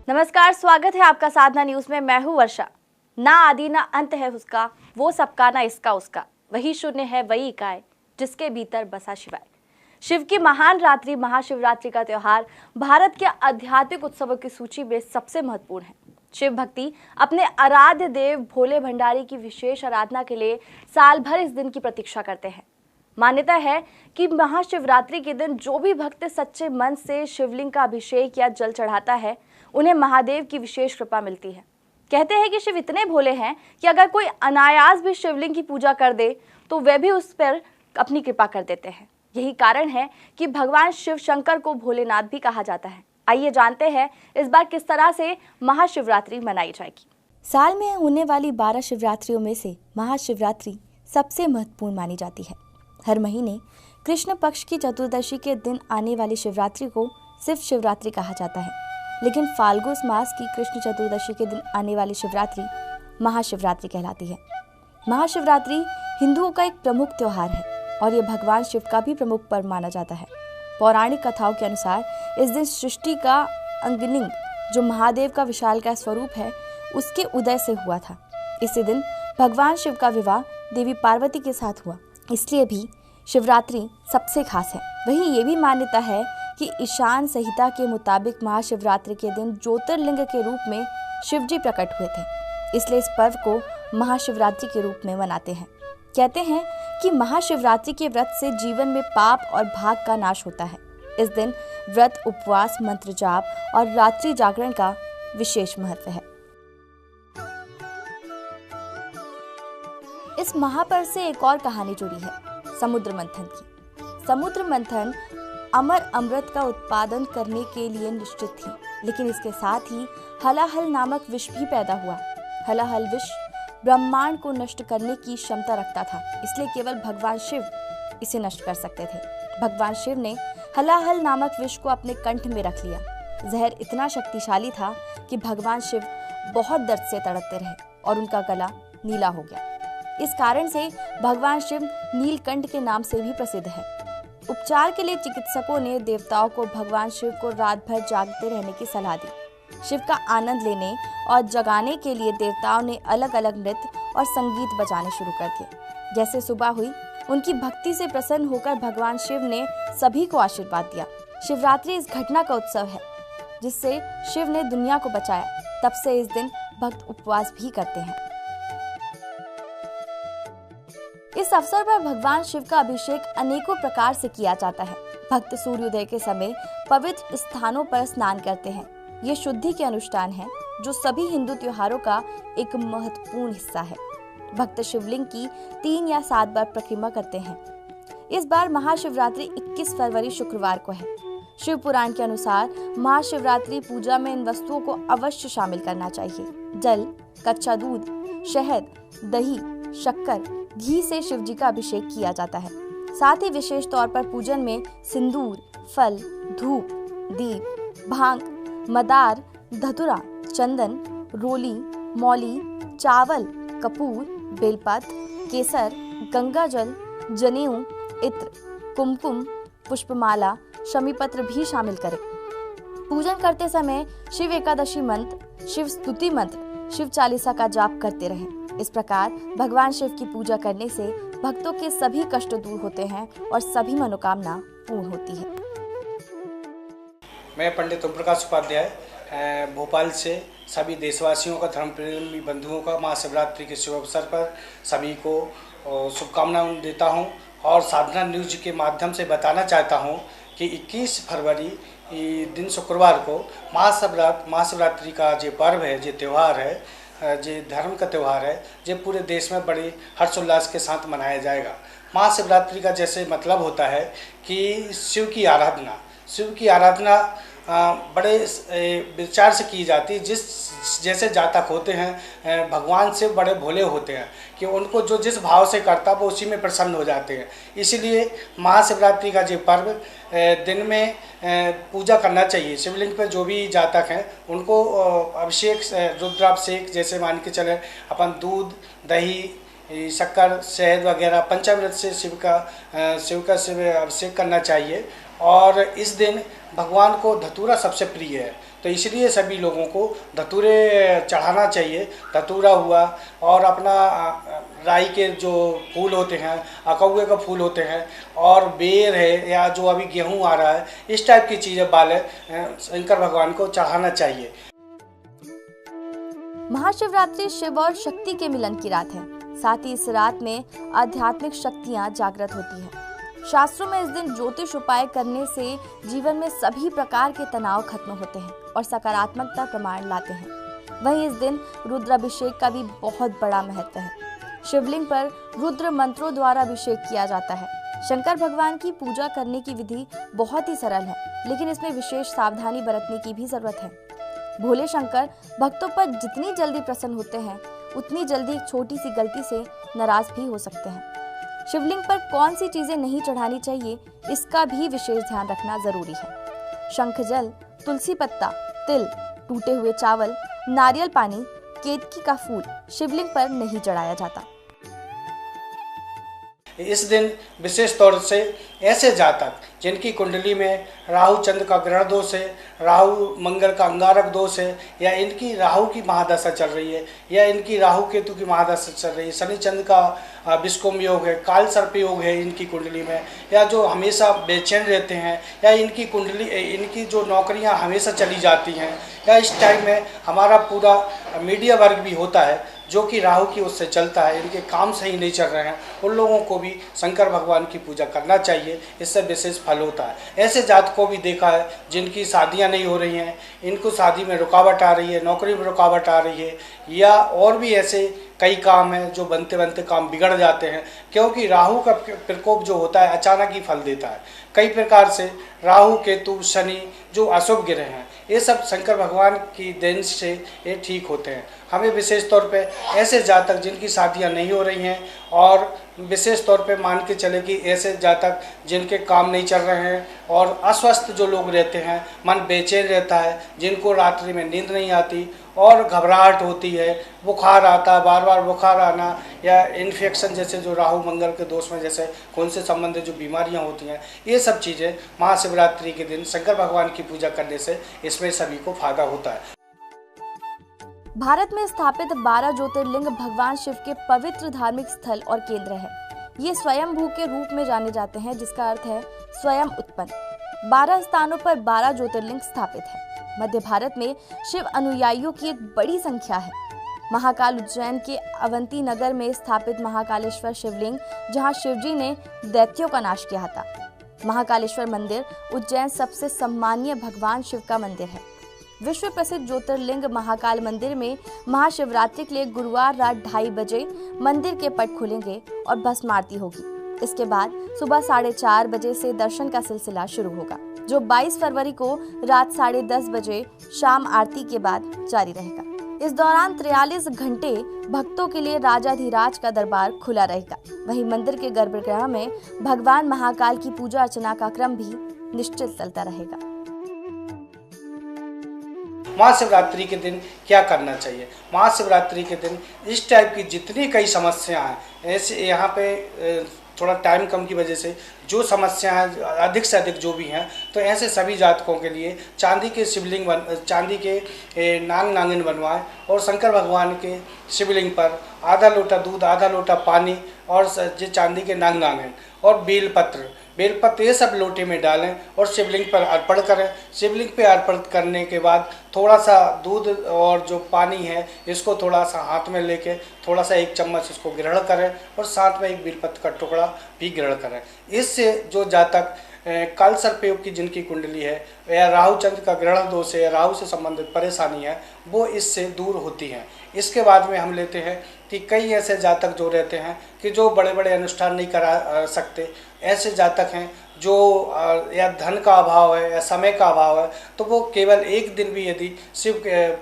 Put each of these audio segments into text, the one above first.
नमस्कार, स्वागत है आपका साधना न्यूज में। मैं हूं वर्षा। ना आदि ना अंत है उसका, वो सबका ना इसका उसका, वही शून्य है वही इकाए, जिसके भीतर बसा शिवाय। शिव की महान रात्रि महाशिवरात्रि का त्योहार भारत के आध्यात्मिक उत्सवों की सूची में सबसे महत्वपूर्ण है। शिव भक्ति अपने आराध्य देव भोले भंडारी की विशेष आराधना के लिए साल भर इस दिन की प्रतीक्षा करते हैं। मान्यता है कि महाशिवरात्रि के दिन जो भी भक्त सच्चे मन से शिवलिंग का अभिषेक या जल चढ़ाता है, उन्हें महादेव की विशेष कृपा मिलती है। कहते हैं कि शिव इतने भोले हैं कि अगर कोई अनायास भी शिवलिंग की पूजा कर दे तो वे भी उस पर अपनी कृपा कर देते हैं। यही कारण है कि भगवान शिव शंकर को भोलेनाथ भी कहा जाता है। आइए जानते हैं इस बार किस तरह से महाशिवरात्रि मनाई जाएगी। साल में होने वाली 12 शिवरात्रियों में से महाशिवरात्रि सबसे महत्वपूर्ण मानी जाती है। हर महीने कृष्ण पक्ष की चतुर्दशी के दिन आने वाली शिवरात्रि को सिर्फ शिवरात्रि कहा जाता है, लेकिन फाल्गुन मास की कृष्ण चतुर्दशी के दिन आने वाली शिवरात्रि महाशिवरात्रि कहलाती है। महाशिवरात्रि हिंदुओं का एक प्रमुख त्योहार है और ये भगवान शिव का भी प्रमुख पर्व माना जाता है। पौराणिक कथाओं के अनुसार इस दिन सृष्टि का अंगलिंग, जो महादेव का विशालकाय स्वरूप है, उसके उदय से हुआ था। इसी दिन भगवान शिव का विवाह देवी पार्वती के साथ हुआ, इसलिए भी शिवरात्रि सबसे खास है। वहीं ये भी मान्यता है कि ईशान संहिता के मुताबिक महाशिवरात्रि के दिन ज्योतिर्लिंग के रूप में शिवजी प्रकट हुए थे, इसलिए इस पर्व को महाशिवरात्रि के रूप में मनाते हैं। कहते हैं कि महाशिवरात्रि के व्रत से जीवन में पाप और भाग का नाश होता है। इस दिन व्रत, उपवास, मंत्र जाप और रात्रि जागरण का विशेष महत्व है। इस महापर्व से एक और कहानी जुड़ी है, समुद्र मंथन की। समुद्र मंथन अमर अमृत का उत्पादन करने के लिए निश्चित थी, लेकिन इसके साथ ही हलाहल नामक विष भी पैदा हुआ। हलाहल विष ब्रह्मांड को नष्ट करने की क्षमता रखता था, इसलिए केवल भगवान शिव इसे नष्ट कर सकते थे। भगवान शिव ने हलाहल नामक विष को अपने कंठ में रख लिया। जहर इतना शक्तिशाली था कि भगवान शिव बहुत दर्द से तड़पते रहे और उनका गला नीला हो गया। इस कारण से भगवान शिव नीलकंठ के नाम से भी प्रसिद्ध है। उपचार के लिए चिकित्सकों ने देवताओं को भगवान शिव को रात भर जागते रहने की सलाह दी। शिव का आनंद लेने और जगाने के लिए देवताओं ने अलग अलग नृत्य और संगीत बजाने शुरू कर दिए। जैसे सुबह हुई, उनकी भक्ति से प्रसन्न होकर भगवान शिव ने सभी को आशीर्वाद दिया। शिवरात्रि इस घटना का उत्सव है जिससे शिव ने दुनिया को बचाया। तब से इस दिन भक्त उपवास भी करते हैं। इस अवसर पर भगवान शिव का अभिषेक अनेकों प्रकार से किया जाता है। भक्त सूर्योदय के समय पवित्र स्थानों पर स्नान करते हैं। ये शुद्धि के अनुष्ठान है जो सभी हिंदू त्योहारों का एक महत्वपूर्ण हिस्सा है। भक्त शिवलिंग की 3 या 7 बार परिक्रमा करते हैं। इस बार महाशिवरात्रि 21 फरवरी शुक्रवार को है। शिव पुराण के अनुसार महाशिवरात्रि पूजा में इन वस्तुओं को अवश्य शामिल करना चाहिए। जल, कच्चा दूध, शहद, दही, शक्कर, घी से शिव जी का अभिषेक किया जाता है। साथ ही विशेष तौर पर पूजन में सिंदूर, फल, धूप, दीप, भांग, मदार, धतूरा, चंदन, रोली, मौली, चावल, कपूर, बेलपत्र, केसर, गंगाजल, जनेऊ, इत्र, कुमकुम, पुष्पमाला, शमीपत्र भी शामिल करें। पूजन करते समय शिव एकादशी मंत्र, शिव स्तुति मंत्र, शिव चालीसा का जाप करते रहें। इस प्रकार भगवान शिव की पूजा करने से भक्तों के सभी कष्ट दूर होते हैं और सभी मनोकामना पूर्ण होती है। मैं पंडित ओम प्रकाश उपाध्याय भोपाल से सभी देशवासियों का, धर्म प्रेमी बंधुओं का महाशिवरात्रि के शुभ अवसर पर सभी को शुभकामनाएं देता हूं और साधना न्यूज के माध्यम से बताना चाहता हूं कि 21 फरवरी दिन शुक्रवार को महाशिवरात्रि का जो पर्व है, जो त्यौहार है, जो धर्म का त्यौहार है, जो पूरे देश में बड़ी हर्षोल्लास के साथ मनाया जाएगा। महाशिवरात्रि का जैसे मतलब होता है कि शिव की आराधना बड़े विचार से की जाती है। जैसे जातक होते हैं भगवान से बड़े भोले होते हैं कि उनको जो जिस भाव से करता वो उसी में प्रसन्न हो जाते हैं। इसीलिए महाशिवरात्रि का जो पर्व दिन में पूजा करना चाहिए। शिवलिंग पर जो भी जातक हैं उनको अभिषेक, रुद्राभिषेक, जैसे मान के चले अपन दूध, दही, शक्कर, शहद वगैरह पंचामृत से शिव का अभिषेक करना चाहिए और इस दिन भगवान को धतूरा सबसे प्रिय है, तो इसलिए सभी लोगों को धतूरे चढ़ाना चाहिए। धतूरा हुआ और अपना राई के जो फूल होते हैं, अकौवे का फूल होते हैं, और बेर है या जो अभी गेहूं आ रहा है, इस टाइप की चीज़ें बाले शंकर भगवान को चढ़ाना चाहिए। महाशिवरात्रि शिव और शक्ति के मिलन की रात है। साथ ही इस रात में आध्यात्मिक शक्तियां जागृत होती हैं। शास्त्रों में इस दिन ज्योतिष उपाय करने से जीवन में सभी प्रकार के तनाव खत्म होते हैं और सकारात्मकता प्रमाण लाते हैं। वहीं इस दिन रुद्र अभिषेक का भी बहुत बड़ा महत्व है। शिवलिंग पर रुद्र मंत्रों द्वारा अभिषेक किया जाता है। शंकर भगवान की पूजा करने की विधि बहुत ही सरल है, लेकिन इसमें विशेष सावधानी बरतने की भी जरूरत है। भोले शंकर भक्तों पर जितनी जल्दी प्रसन्न होते हैं, उतनी जल्दी एक छोटी सी गलती से नाराज भी हो सकते हैं। शिवलिंग पर कौन सी चीजें नहीं चढ़ानी चाहिए, इसका भी विशेष ध्यान रखना जरूरी है। शंख जल, तुलसी पत्ता, तिल, टूटे हुए चावल, नारियल पानी, केतकी का फूल शिवलिंग पर नहीं चढ़ाया जाता। इस दिन विशेष तौर से ऐसे जातक जिनकी कुंडली में राहु चंद्र का ग्रहण दोष है, राहु मंगल का अंगारक दोष है, या इनकी राहु की महादशा चल रही है, या इनकी राहु केतु की महादशा चल रही है, शनि चंद्र का विषकुंभ योग है, काल सर्प योग है इनकी कुंडली में, या जो हमेशा बेचैन रहते हैं, या इनकी कुंडली इनकी जो नौकरियां हमेशा चली जाती हैं, या इस टाइम में हमारा पूरा मीडिया वर्ग भी होता है जो कि राहु की उससे चलता है, इनके काम सही नहीं चल रहे हैं, उन लोगों को भी शंकर भगवान की पूजा करना चाहिए। इससे विशेष फल होता है। ऐसे जातकों को भी देखा है जिनकी शादियां नहीं हो रही हैं, इनको शादी में रुकावट आ रही है, नौकरी में रुकावट आ रही है, या और भी ऐसे कई काम हैं जो बनते बनते काम बिगड़ जाते हैं, क्योंकि राहु का प्रकोप जो होता है अचानक ही फल देता है। कई प्रकार से राहु केतु शनि जो अशुभ ग्रह हैं, ये सब शंकर भगवान की देन से ये ठीक होते हैं। हमें विशेष तौर पे ऐसे जातक जिनकी शादियां नहीं हो रही हैं, और विशेष तौर पे मान के चले कि ऐसे जातक जिनके काम नहीं चल रहे हैं, और अस्वस्थ जो लोग रहते हैं, मन बेचैन रहता है, जिनको रात्रि में नींद नहीं आती और घबराहट होती है, बुखार आता, बार बार बुखार आना, या इन्फेक्शन जैसे जो राहु मंगल के दोष में जैसे खून से संबंधित जो बीमारियां होती हैं, ये सब चीज़ें महाशिवरात्रि के दिन शंकर भगवान की पूजा करने से इसमें सभी को फायदा होता है। भारत में स्थापित 12 ज्योतिर्लिंग भगवान शिव के पवित्र धार्मिक स्थल और केंद्र है। ये स्वयंभू के रूप में जाने जाते हैं, जिसका अर्थ है स्वयं उत्पन्न। 12 स्थानों पर 12 ज्योतिर्लिंग स्थापित है। मध्य भारत में शिव अनुयायियों की एक बड़ी संख्या है। महाकाल उज्जैन के अवंती नगर में स्थापित महाकालेश्वर शिवलिंग, जहां शिवजी ने दैत्यों का नाश किया था। महाकालेश्वर मंदिर उज्जैन सबसे सम्मानीय भगवान शिव का मंदिर है। विश्व प्रसिद्ध ज्योतिर्लिंग महाकाल मंदिर में महाशिवरात्रि के लिए गुरुवार रात 2:30 बजे मंदिर के पट खुलेंगे और भस्म आरती होगी। इसके बाद सुबह 4:30 बजे से दर्शन का सिलसिला शुरू होगा, जो 22 फरवरी को रात 10:30 बजे शाम आरती के बाद जारी रहेगा। इस दौरान 43 घंटे भक्तों के लिए राजाधिराज का दरबार खुला रहेगा। वहीं मंदिर के गर्भगृह में भगवान महाकाल की पूजा अर्चना का क्रम भी निश्चित चलता रहेगा। महाशिवरात्रि के दिन क्या करना चाहिए? महाशिवरात्रि के दिन इस टाइप की जितनी कई समस्याएं हैं, ऐसे यहाँ पे थोड़ा टाइम कम की वजह से जो समस्याएं अधिक से अधिक जो भी हैं, तो ऐसे सभी जातकों के लिए चांदी के शिवलिंग चांदी के नाग नागिन बनवाएं, और शंकर भगवान के शिवलिंग पर आधा लोटा दूध, आधा लोटा पानी, और चांदी के नाग नागिन और बेलपत्र ये सब लोटे में डालें और शिवलिंग पर अर्पण करें। शिवलिंग पे अर्पण करने के बाद थोड़ा सा दूध और जो पानी है इसको थोड़ा सा हाथ में लेके थोड़ा सा 1 चम्मच इसको ग्रहण करें, और साथ में एक बेलपत्र का टुकड़ा भी ग्रहण करें। इससे जो जातक काल सर्पयोग की जिनकी कुंडली है, या राहु चंद्र का ग्रहण दोष है, या राहु से संबंधित परेशानी है, वो इससे दूर होती हैं। इसके बाद में हम लेते हैं कि कई ऐसे जातक जो रहते हैं कि जो बड़े बड़े अनुष्ठान नहीं करा सकते, ऐसे जातक हैं जो या धन का अभाव है या समय का अभाव है, तो वो केवल एक दिन भी यदि शिव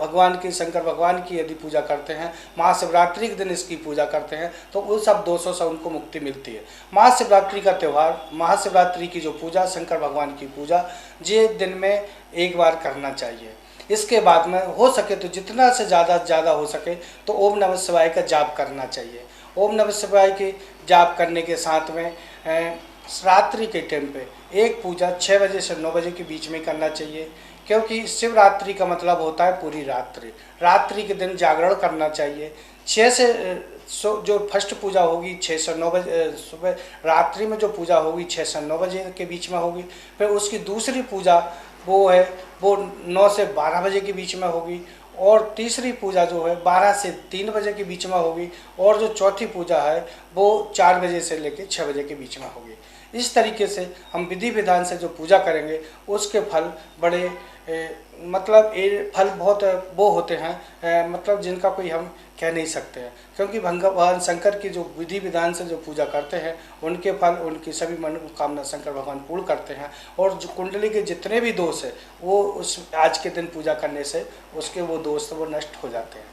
भगवान की, शंकर भगवान की यदि पूजा करते हैं, महाशिवरात्रि के दिन इसकी पूजा करते हैं, तो उन सब दोषों से उनको मुक्ति मिलती है। महाशिवरात्रि का त्यौहार, महाशिवरात्रि की जो पूजा, शंकर भगवान की पूजा, ये दिन में एक बार करना चाहिए। इसके बाद में हो सके तो जितना से ज़्यादा हो सके तो ओम नमः शिवाय का जाप करना चाहिए। ओम नमः शिवाय के जाप करने के साथ में रात्रि के टाइम पे एक पूजा 6 बजे से 9 बजे के बीच में करना चाहिए, क्योंकि शिवरात्रि का मतलब होता है पूरी रात्रि। रात्रि के दिन जागरण करना चाहिए। 6 से जो फर्स्ट पूजा होगी 6 से 9 बजे सुबह, रात्रि में जो पूजा होगी 6 से 9 बजे के बीच में होगी। फिर उसकी दूसरी पूजा वो 9 से 12 बजे के बीच में होगी, और तीसरी पूजा जो है 12 से 3 बजे के बीच में होगी, और जो चौथी पूजा है वो 4 बजे से लेकर 6 बजे के बीच में होगी। इस तरीके से हम विधि विधान से जो पूजा करेंगे उसके फल बड़े मतलब फल बहुत वो होते हैं, मतलब जिनका कोई हम कह नहीं सकते हैं, क्योंकि भगवान शंकर की जो विधि विधान से जो पूजा करते हैं उनके फल, उनकी सभी मनोकामना शंकर भगवान पूर्ण करते हैं। और जो कुंडली के जितने भी दोष है वो उस आज के दिन पूजा करने से उसके वो दोष वो नष्ट हो जाते हैं।